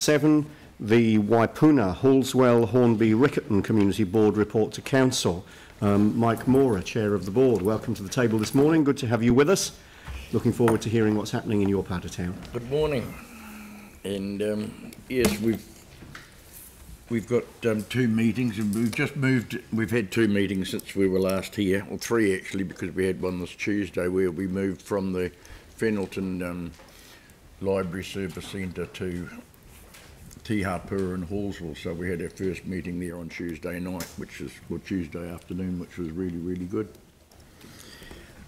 7, the Waipuna Halswell-Hornby-Riccarton Community Board report to Council. Mike Mora, Chair of the Board, welcome to the table this morning. Good to have you with us. Looking forward to hearing what's happening in your part of town. Good morning. And yes, we've got 2 meetings, and we've just moved. We've had 2 meetings since we were last here, or 3 actually, because we had one this Tuesday where we moved from the Fennelton Library Service Centre to Te Hapura and Halswell. So we had our first meeting there on Tuesday night, Tuesday afternoon, which was really, really good.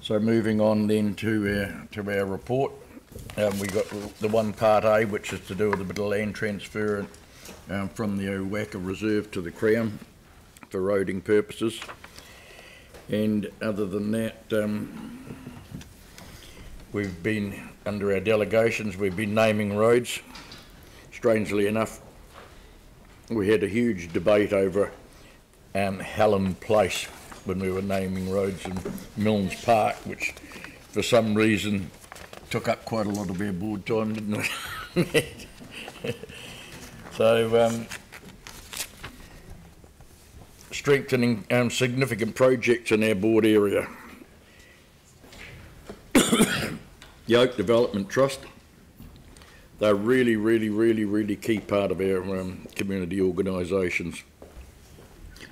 So moving on then to our report, we got the one part A, which is to do with a bit of land transfer from the Owaka Reserve to the Crown for roading purposes. And other than that, we've been, under our delegations, we've been naming roads. Strangely enough, we had a huge debate over Hallam Place when we were naming roads in Milnes Park, which for some reason took up quite a lot of our board time, didn't it? So, strengthening significant projects in our board area. The Oak Development Trust, they're really key part of our community organisations.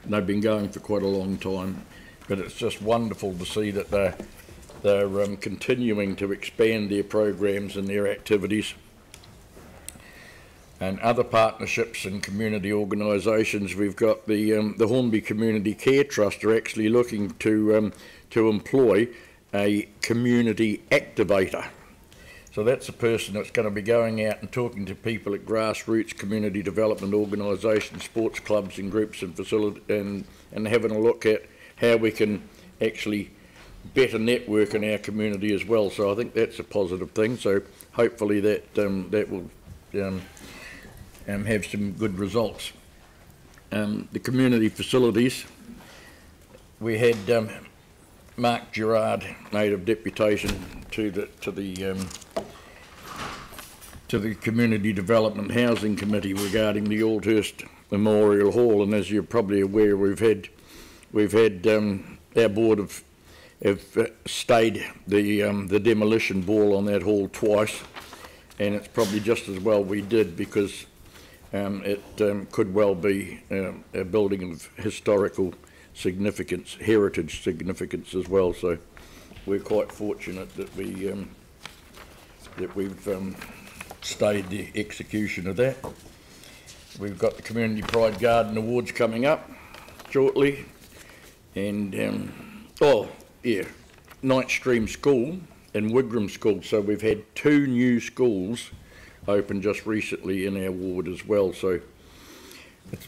They've been going for quite a long time, but it's just wonderful to see that they're continuing to expand their programs and their activities. And other partnerships and community organisations, we've got the Hornby Community Care Trust are actually looking to employ a community activator. So that's a person that's going to be going out and talking to people at grassroots community development organisations, sports clubs and groups and facilities, and having a look at how we can actually better network in our community as well. So I think that's a positive thing. So hopefully that will have some good results. The community facilities, we had Mark Gerard made a deputation to the Community Development Housing Committee regarding the Aldhurst Memorial Hall, and as you're probably aware, we've had our board have stayed the demolition ball on that hall twice, and it's probably just as well we did, because it could well be a building of historical significance, heritage significance as well. So we're quite fortunate that we've stayed the execution of that. We've got the Community Pride Garden Awards coming up shortly, and Night Stream School and Wigram School. So we've had 2 new schools open just recently in our ward as well. So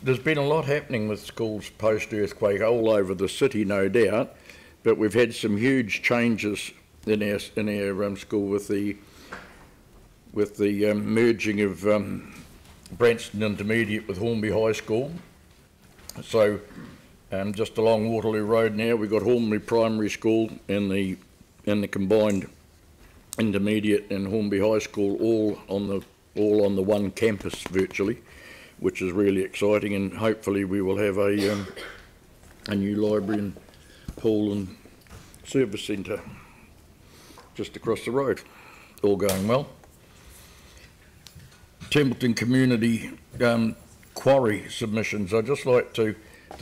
there's been a lot happening with schools post-earthquake all over the city, no doubt, but we've had some huge changes in our school with the merging of Branston Intermediate with Hornby High School. So just along Waterloo Road now, we've got Hornby Primary School and the combined Intermediate and Hornby High School all on the one campus virtually, which is really exciting, and hopefully we will have a new library and pool and service centre just across the road. All going well. Templeton Community quarry submissions. I'd just like to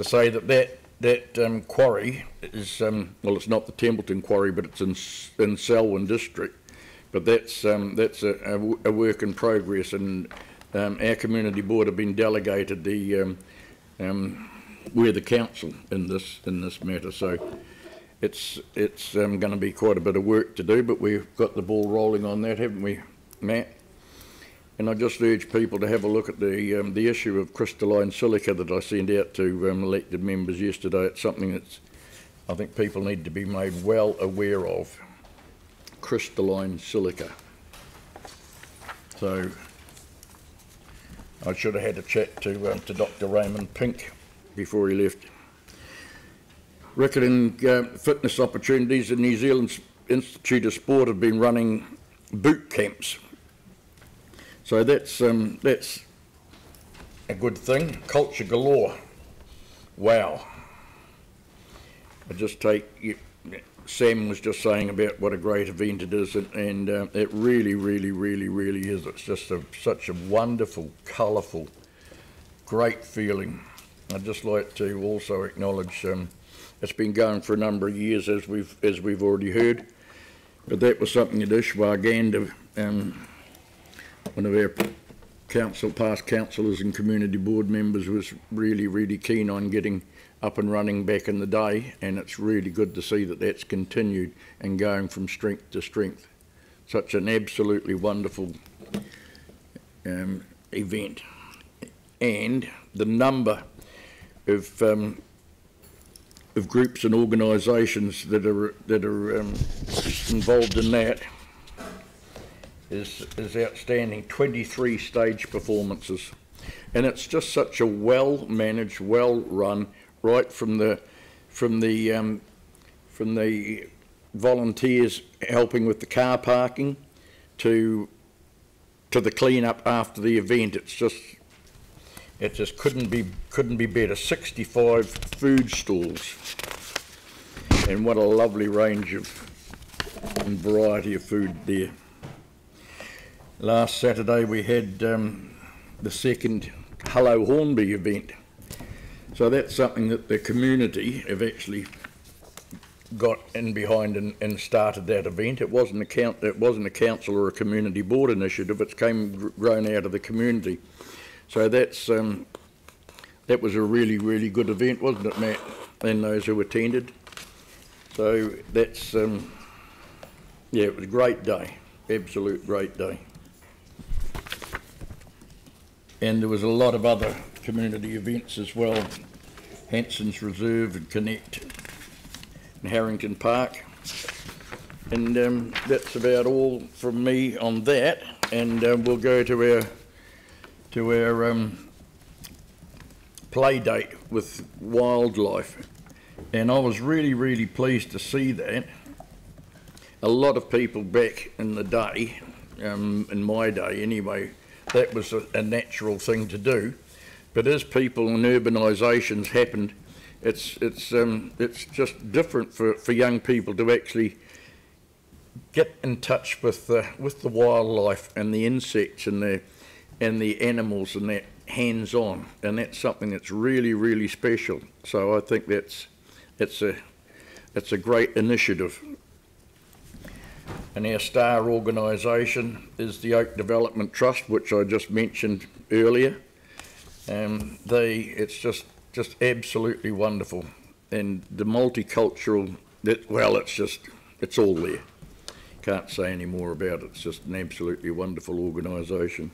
say that quarry is well, it's not the Templeton quarry, but it's in Selwyn district. But that's a work in progress, and our community board have been delegated we're the council in this matter. So it's going to be quite a bit of work to do, but we've got the ball rolling on that, haven't we, Matt? And I just urge people to have a look at the issue of crystalline silica that I sent out to elected members yesterday. It's something that I think people need to be made well aware of. Crystalline silica. So I should have had a chat to Dr. Raymond Pink before he left. Riccarton fitness opportunities in New Zealand's Institute of Sport have been running boot camps. So that's a good thing. Culture galore. Wow. I just take, Sam was just saying about what a great event it is, and it really, really, really, really is. It's just such a wonderful, colourful, great feeling. I'd just like to also acknowledge it's been going for a number of years, as we've already heard, but that was something that Ishwar Gander, one of our past councillors and community board members, was really, really keen on getting up and running back in the day, and it's really good to see that that's continued and going from strength to strength. Such an absolutely wonderful event, and the number of groups and organisations that are involved in that is outstanding. 23 stage performances, and it's just such a well managed, well run, right from the volunteers helping with the car parking to the clean up after the event. It just couldn't be better. 65 food stalls, and what a lovely range of and variety of food there. Last Saturday we had the second Halswell-Hornby event. So that's something that the community have actually got in behind and started that event. It wasn't a council or a community board initiative. It's grown out of the community. So that was a really, really good event, wasn't it, Matt, and those who attended? So that's yeah, it was a great day, absolute great day. And there was a lot of other community events as well. Hanson's Reserve and Connect in Harrington Park. And that's about all from me on that. And we'll go to our play date with wildlife. And I was really, really pleased to see that. A lot of people back in the day, in my day anyway, that was a natural thing to do. But as people and urbanisations happened, it's just different for young people to actually get in touch with the wildlife and the insects and the animals and that hands-on, and that's something that's really, really special. So I think it's a great initiative. And our star organisation is the Oak Development Trust, which I just mentioned earlier. It's just absolutely wonderful, and the multicultural. It's all there. Can't say any more about it. It's just an absolutely wonderful organisation.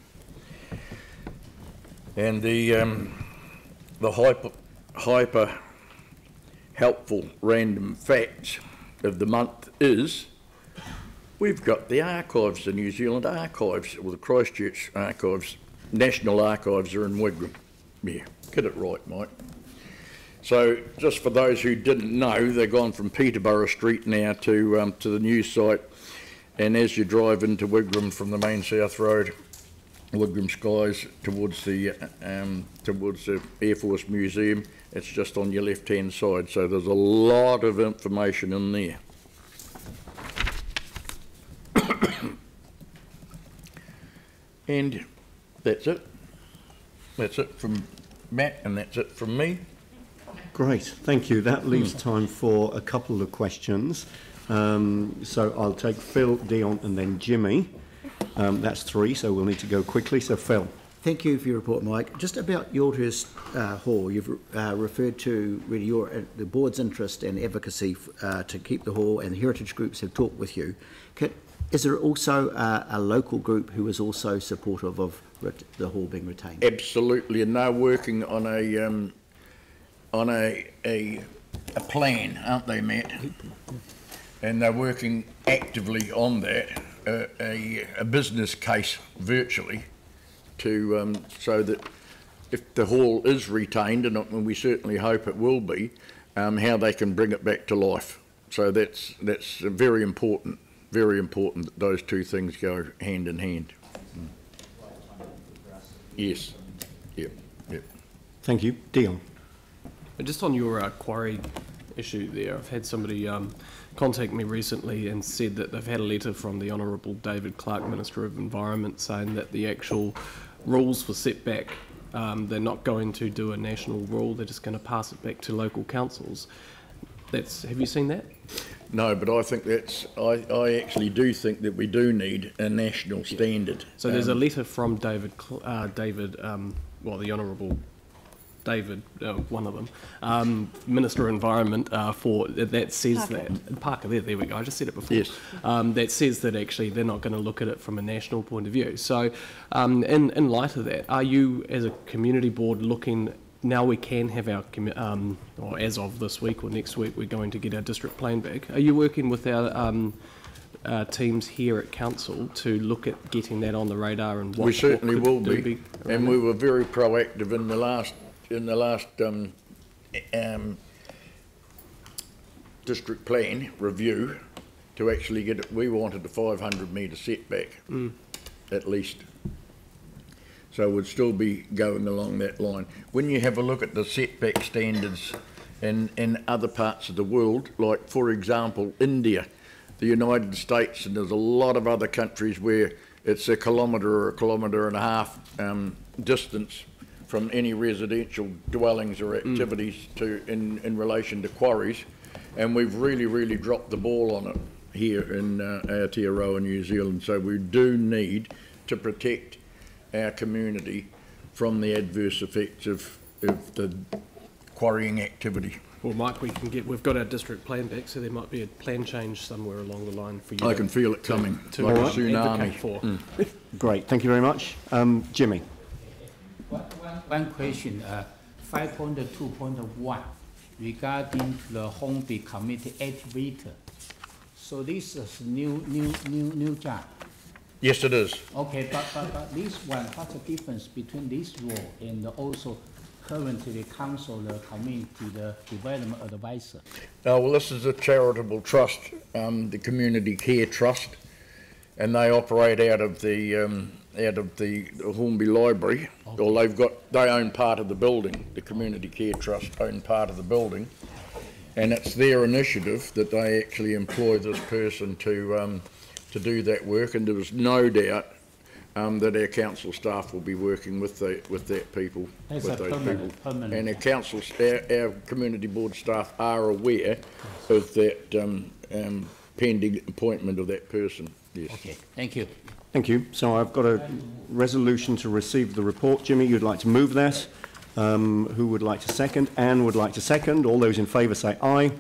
And the hyper helpful random facts of the month is, we've got the archives, the New Zealand Archives, or the Christchurch Archives, National Archives are in Wigram. Yeah, get it right, Mike. So just for those who didn't know, they've gone from Peterborough Street now to the new site, and as you drive into Wigram from the main South Road, Wigram Skies towards the Air Force Museum, it's just on your left-hand side. So there's a lot of information in there. And that's it. That's it from Matt, and that's it from me. Great, thank you. That leaves time for a couple of questions. So I'll take Phil, Dion, and then Jimmy. That's three, so we'll need to go quickly. So Phil. Thank you for your report, Mike. Just about Yaldhurst Hall, you've referred to really the board's interest and advocacy to keep the hall, and the heritage groups have talked with you. Is there also a local group who is also supportive of the hall being retained? Absolutely, and they're working on a plan, aren't they, Matt? And they're working actively on that, a business case virtually, to so that if the hall is retained, and we certainly hope it will be, how they can bring it back to life. So that's very important. Very important that those two things go hand in hand. Yes. Yep. Yep. Thank you. Dion. Just on your quarry issue there, I've had somebody contact me recently and said that they've had a letter from the Honourable David Clark, Minister of Environment, saying that the actual rules for setback, they're not going to do a national rule, they're just going to pass it back to local councils. Have you seen that? No, but I think I actually do think that we do need a national standard. So there's a letter from the Honourable David, one of them, Minister of Environment, that says Parker. that Parker. There we go. I just said it before. Yes. That says that actually they're not going to look at it from a national point of view. So, in light of that, are you as a community board looking? Now we can have our, or as of this week or next week, we're going to get our district plan back. Are you working with our teams here at council to look at getting that on the radar and what We certainly what will could be, around and that? we were very proactive in the last district plan review to actually get it. We wanted the 500 metre setback at least. So we'd still be going along that line. When you have a look at the setback standards in other parts of the world, like for example India, the United States, and there's a lot of other countries where it's a kilometre or a kilometre and a half distance from any residential dwellings or activities in relation to quarries, and we've really dropped the ball on it here in Aotearoa, New Zealand. So we do need to protect our community from the adverse effects of the quarrying activity. Well, Mike, we've got our district plan back, so there might be a plan change somewhere along the line for you. I can feel it coming, to like a advocate tsunami. for. Great. Thank you very much. Jimmy. One question, 5.2.1 regarding the Hornby Committee activator. So this is new job. Yes, it is. Okay, but this one, what's the difference between this role and also currently the council, the community, the development advisor? Well, this is a charitable trust, the Community Care Trust, and they operate out of the Hornby Library. Okay. Or they own part of the building. The Community Care Trust own part of the building, and it's their initiative that they actually employ this person to do that work. And there is no doubt that our council staff will be working with that people, That's with a those permanent, people. permanent. And our community board staff are aware of that pending appointment of that person. Yes. Okay, thank you. Thank you. So I've got a resolution to receive the report. Jimmy, you'd like to move that. Who would like to second? Anne would like to second. All those in favour say aye.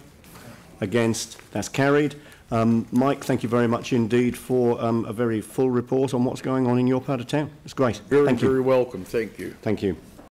Against? That's carried. Mike, thank you very much indeed for a very full report on what's going on in your part of town. It's great. Very, thank you. very welcome. Thank you. Thank you.